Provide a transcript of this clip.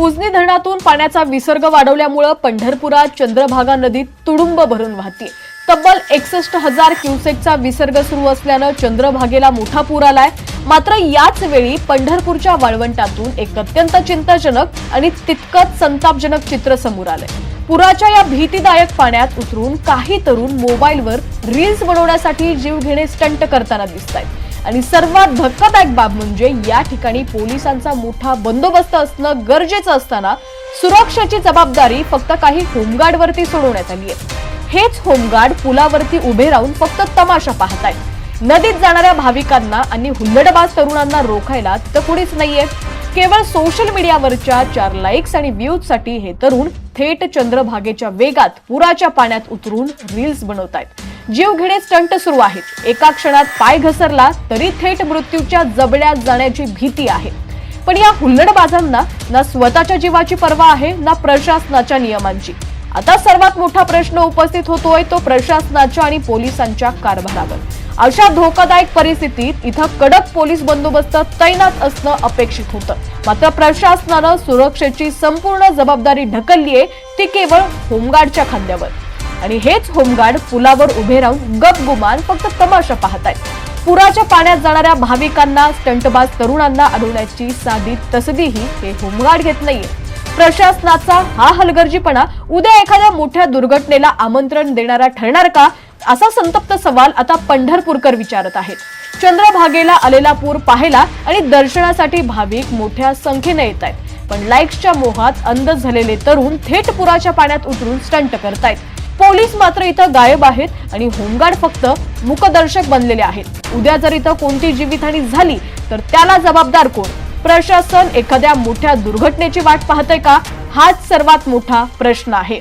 उजनी धरणातून पाण्याचा विसर्ग वाढवल्यामुळे पंढरपुरात चंद्रभागा नदीत तुडुंब भरून वाहते। तब्बल 61,000 क्युसेकचा विसर्ग सुरू असल्याने चंद्रभागेला मोठा पूर आलाय। मात्र याच वेळी पंढरपूरच्या वाळवंटातून एक अत्यंत चिंताजनक आणि तितकंच संतापजनक चित्र समोर आलंय। पुराच्या या भीतीदायक पाण्यात उतरून काही तरुण मोबाईलवर रील्स बनवण्यासाठी जीवघेणे स्टंट करताना दिसतायत। आणि सर्वात धक्कादायक बाब म्हणजे या ठिकाणी पोलिसांचा मोठा बंदोबस्त असणं गरजेचं असताना सुरक्षेची जबाबदारी फक्त काही होमगार्डवरती सोडवण्यात आली आहे। हेच होमगार्ड पुलावरती उभे राहून फक्त तमाशा पाहतायत। नदीत जाणाऱ्या भाविकांना आणि हुल्लडबाज तरुणांना रोखायला तर कोणीच नाहीये। केवळ सोशल मीडियावरच्या 4 लाईक्स आणि व्ह्यूजसाठी हे तरुण थेट चंद्रभागेच्या वेगात पुराच्या पाण्यात उतरून रील्स बनवतायत। जीवघेणे स्टंट सुरू आहेत। एका क्षणात पाय घसरला तरी थेट मृत्यूच्या जबड्यात जाण्याची भीती आहे। पण या हुल्लडबाजांना ना स्वतःच्या जीवाची पर्वा आहे ना प्रशासनाच्या नियमांची। आता सर्वात मोठा प्रश्न उपस्थित होतोय तो प्रशासनाच्या आणि पोलिसांच्या कारभारावर। अशा धोकादायक परिस्थितीत इथं कडक पोलीस बंदोबस्त तैनात असणं अपेक्षित होतं। मात्र प्रशासनानं सुरक्षेची संपूर्ण जबाबदारी ढकललीये ती केवळ होमगार्डच्या खांद्यावर। आणि हेच होमगार्ड पुलावर उभे राहून गपगुमान फक्त तमाशा पाहतायत। पुराच्या पाण्यात जाणाऱ्या भाविकांना स्टंटबाज तरुणांना अडवण्याची साधी तसदीही हे होमगार्ड घेत नाहीये। प्रशासनाचा हा हलगर्जीपणा उद्या एखाद्या मोठ्या दुर्घटनेला आमंत्रण देणारा ठरणार का, असा संतप्त सवाल आता पंढरपूरकर विचारत आहेत। चंद्रभागेला आलेला पूर पाहायला आणि दर्शनासाठी भाविक मोठ्या संख्येने येत आहेत। पण लाईक्सच्या मोहात अंध झालेले तरुण थेट पुराच्या पाण्यात उतरून स्टंट करतायत। पोलीस मात्र इथं गायब आहेत आणि होमगार्ड फक्त मुकदर्शक बनलेले आहेत। उद्या जर इथं कोणती जीवितहानी झाली तर त्याला जबाबदार कोण? प्रशासन एखाद्या मोठ्या दुर्घटनेची वाट पाहतंय का? हाच सर्वात मोठा प्रश्न आहे।